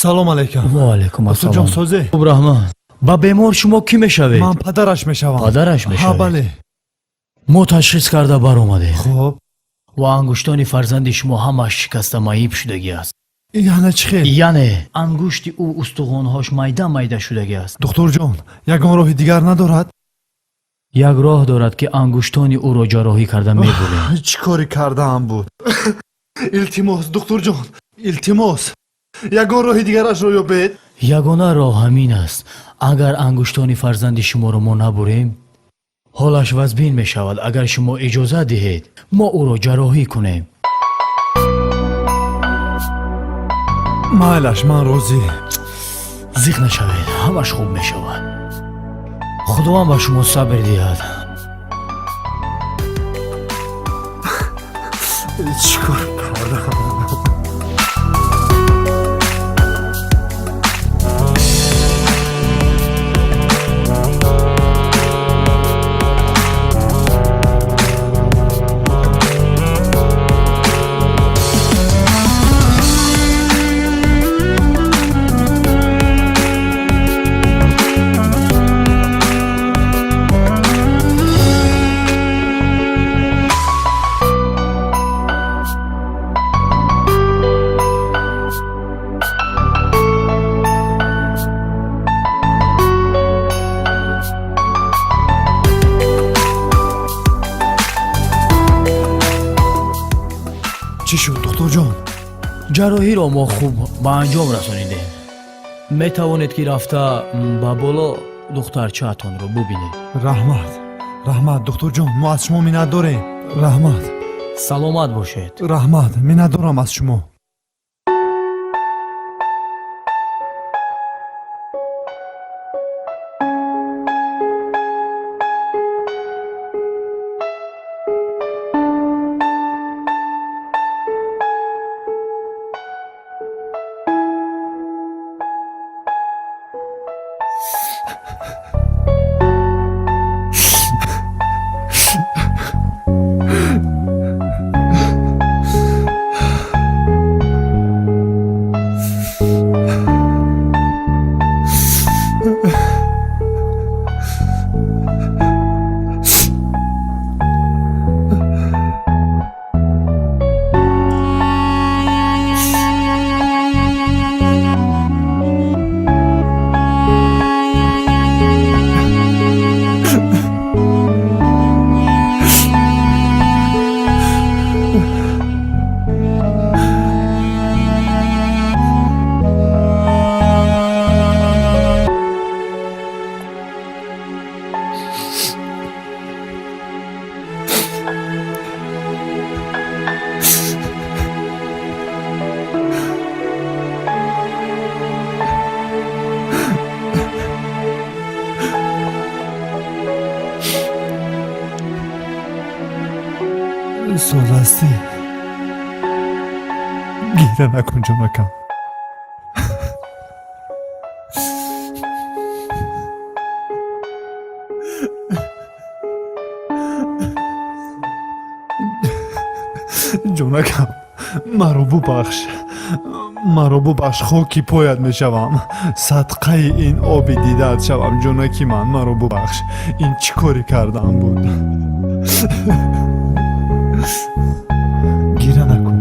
салом алейкум. ва алейкум духтур ҷон созе. хуб раҳмат. ба бемор шумо кӣ мешавед? ман падараш мешавам. падараш ҳа мешавед? бале. мо ташхис карда баромадем хуб. ва ангуштони фарзанди шумо ҳамаш шикаста маиб шудагӣ аст. яъне чӣ хел? яъне ангушти ӯ устухонҳош майда майда шудагӣ аст. духтур ҷон, ягон роҳи дигар надорад? як роҳ дорад ки ангуштони ӯро ҷарроҳӣ карда мебурем. чӣ кори кардаам буд? илтимос духтур ҷон, илтимос. ягон роҳи дигарашро ёбед? ягона роҳ ҳамин аст. агар ангуштони фарзанди шуморо мо набурем, ҳолаш вазбин мешавад. агар шумо иҷозат диҳед, мо ӯро ҷарроҳӣ кунем. майлаш, ман розӣ. зиқ нашавед, ҳамаш хуб мешавад. худованд ба шумо сабр диҳад. чӣ кор кардам? чӣ шуд духтур ҷон? ҷарроҳиро мо хуб ба анҷом расонидем. метавонед ки рафта ба боло духтарчаатонро бубинед. раҳмат, раҳмат духтур ҷон, мо аз шумо миннат дорем. раҳмат. саломат бошед. раҳмат, миннат дорам аз шумо. созасти гира накун ҷонакам. ҷонакам, маро бубахш. маро бубахш, хоки поят мешавам. садқаи ин оби дидаат шавам. ҷонаки ман, маро бубахш. ин чӣ кори кардаам буд? гира накун.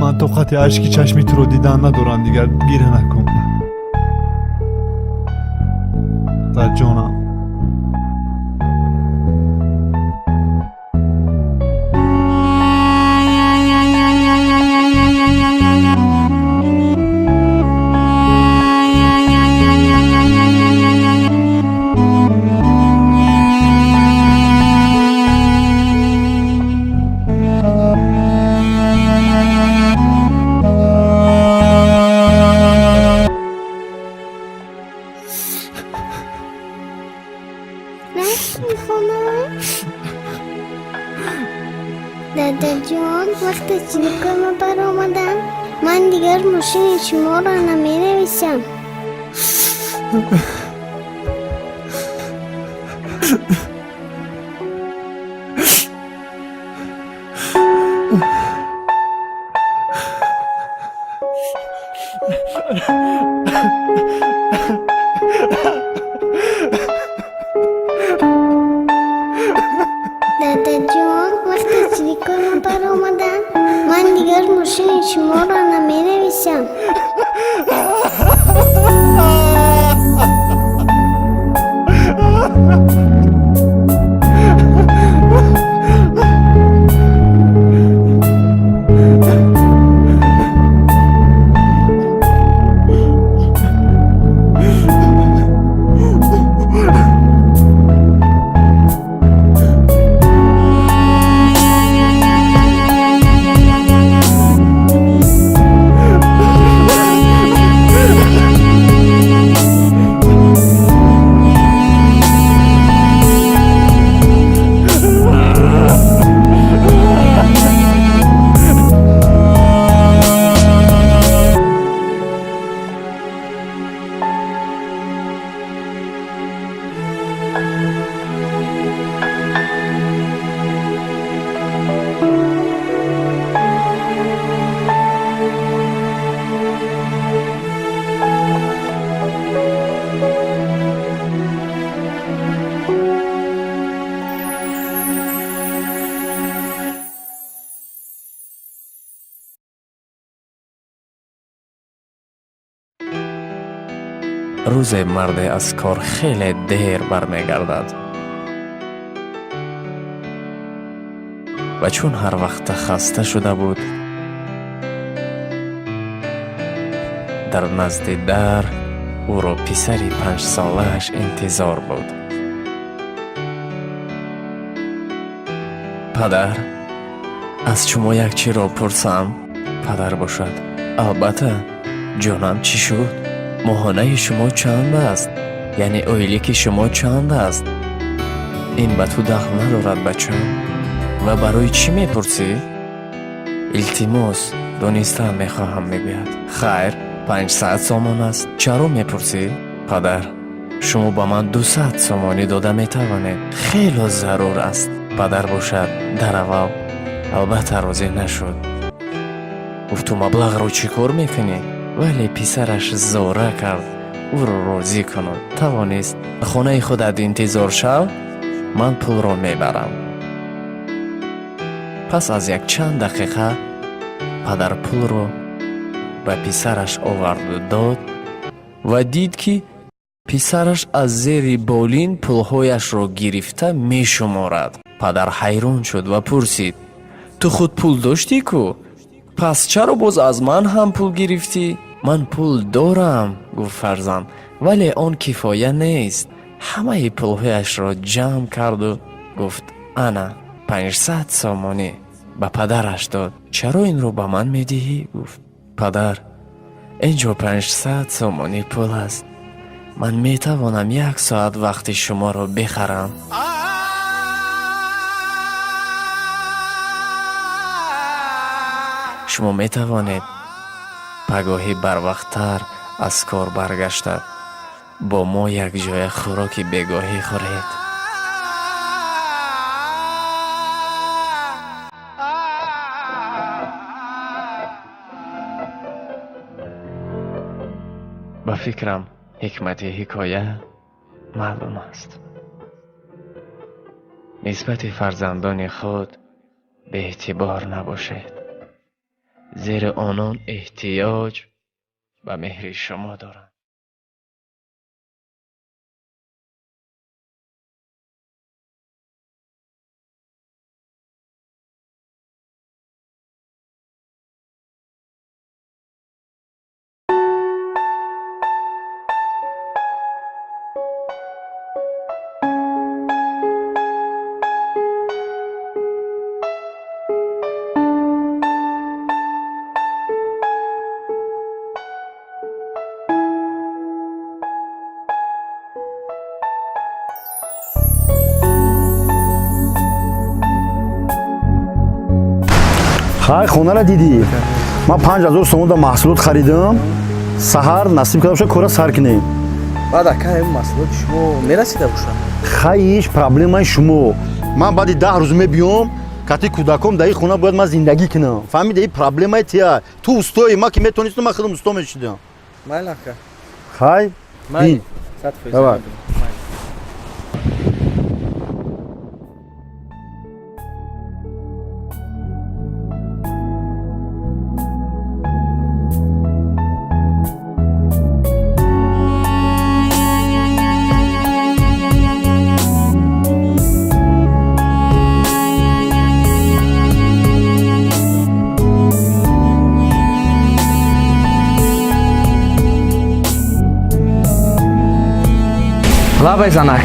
ман тоқати ашки чашми туро дидан надорам дигар. гира накун. та ҷонам. داداجان وقتی چیکار برآمدن من دیگر ماشین شما را نمی‌نویسم. دادا جان وقتی سیلیکون بر آمدن من دیگر ماشین شما را نمی نویسم. روز مرد از کار خیلی دیر برمیگردد و چون هر وقت خسته شده بود در نزد در او را پسری 5 سالش انتظار بود. پدر، از شما یک چی را پرسم؟ پدر باشد: البته جانم، چی شد؟ ماهانه شما چند است؟ یعنی اویلیک شما چند است؟ این به تو دخل ندارد بچم. و برای چی میپرسی؟ التماس دانستن میخواهم میگوید. خیر، 500 سامان است. چرا میپرسی؟ پدر، شما با من 200 سامانی داده میتوانید. خیلی ضرور است. پدر باشد در اول البته راضی نشد. گفت تو مبلغ رو چی کار میکنی؟ ولی پسرش زوره کرد او رو راضی کنند. توانست خانه خودت انتظار شو، من پول رو میبرم. پس از یک چند دقیقه پدر پول رو به پسرش آورد و داد و دید که پسرش از زیر بالین پولهایش رو گرفته میشمارد. پدر حیران شد و پرسید: تو خود پول داشتی کو؟ پس چرا باز از من هم پول گرفتی؟ من پول دارم، گفت فرزند، ولی آن کفایه نیست. همه پولهایش را جمع کرد و گفت: انا 500 سامانی. به پدرش داد. چرا این رو به من میدهی؟ گفت: پدر، اینجا 500 سامانی پول است. من میتوانم 1 ساعت وقت شما را بخرم. شما میتوانید پگاهی بر وقتتر از کار برگشته با ما یک جای خوراکی بگاهی خورید. با فکرم حکمت حکایه معلوم است. نسبت فرزندان خود به اعتبار نباشید، زیرا آنان احتیاج به مهر شما دارند. خای خونه را دیدی؟ من 5000 سوم دا محصولات خریدم. سحر نصیب کردم شد کورا سر کنیم. بعد اکا این محصولات شما میرسیده باشم. خای هیچ پرابلم شما. من بعد 10 روز میبیام кати кӯдаком дар ин хона бояд ман зиндагӣ кунам. Фаҳмида, ин проблемаи тия. Ту устои, ман ки метонистам, ман худам усто мешидам. Майли ака. Хай. Майли. 100%. Давай. лабай занак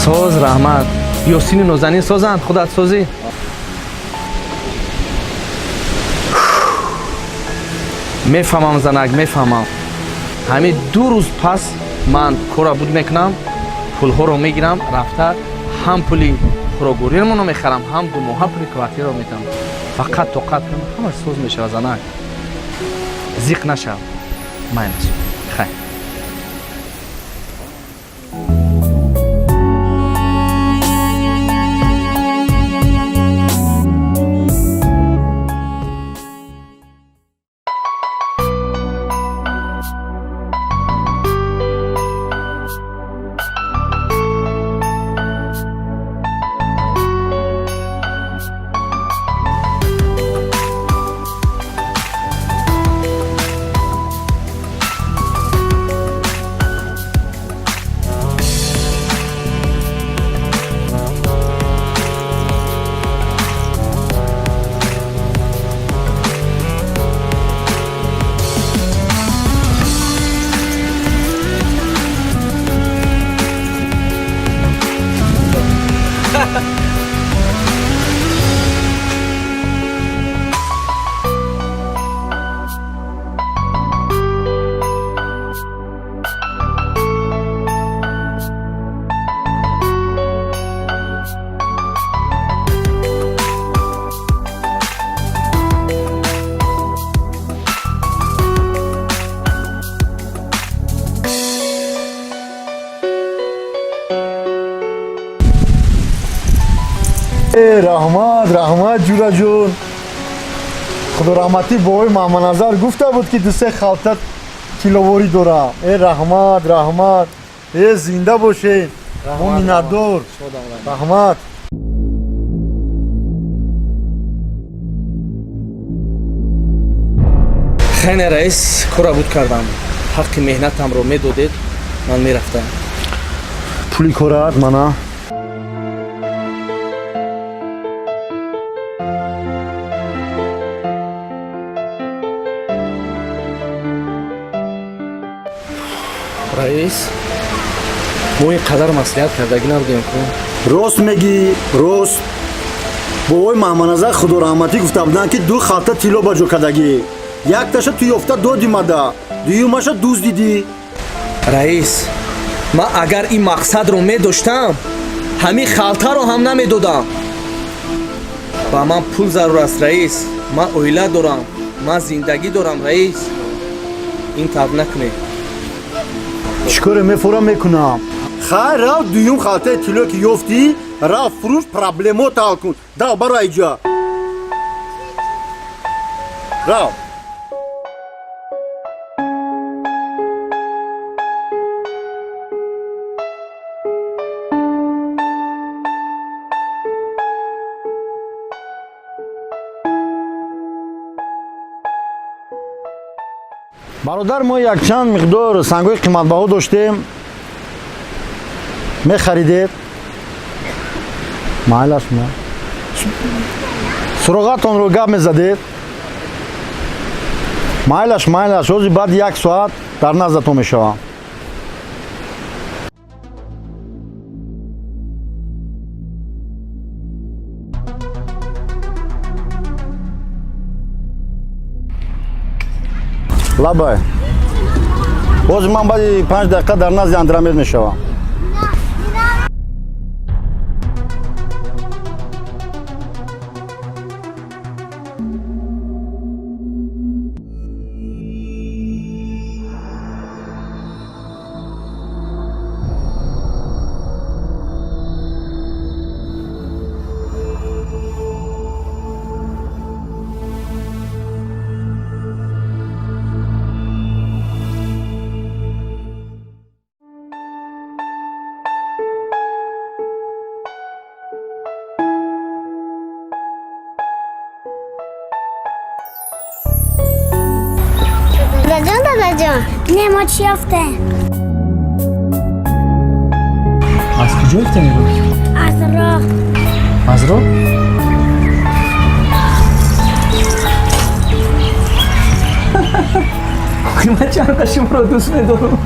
соз раҳмат ёсини нозанин созанд худат созӣ мефаҳмам занак мефаҳмам ҳамин 2 рӯз пас ман кора буд мекунам пулҳоро мегирам рафта ҳам пули хӯрокгӯриамоно мехарам ҳам 2 моҳа пули квартираро метам фақат тоқат кунам ҳамаш соз мешава занак зиқ нашав майнаш хай раҳмат раҳмат ҷура ҷон худо раҳмати бовои маҳмадназар гуфта буд ки 2-3 халта киловорӣ дорам. Раҳмат раҳмат зинда бошед мо миннатдор раҳмат. хайне раис кора буд кардам ҳаққи меҳнатамро медодед ман мерафтам пули корат мана раис мо ин қадар маслиҳат кардагӣ набудем ку рост мегӣ рост бовои маҳмадназар худо раҳматӣ гуфта буданд ки 2 халта тилло ба ҷо кардагӣ якташа ту ёфта доди мада дуюмаша дуздидӣ раис ман агар ин мақсадро медоштам ҳамин халтаро ҳам намедодам ба ман пул зарур аст раис ман оила дорам ман зиндагӣ дорам раис ин таб накунед чӣ коре мефурам мекунам хай рав дуюм халтаи тилло ки ёфтӣ рав фурӯш проблемот ҳал кун дав баро айҷа рав бародар мо якчанд миқдор сангҳои қиматбаҳо доштем мехаридед майлаш суроғатонро гап мезадед майлаш ҳозир баъди 1 соат дар наздатон мешавам лабай ҳозир ман баъди 5 дақиқа дар назди андрамед мешавам جان نما چی یافته؟ از کجا یافته میرو؟ از راه. از راه؟ من چند قشم رو دوست ندارم.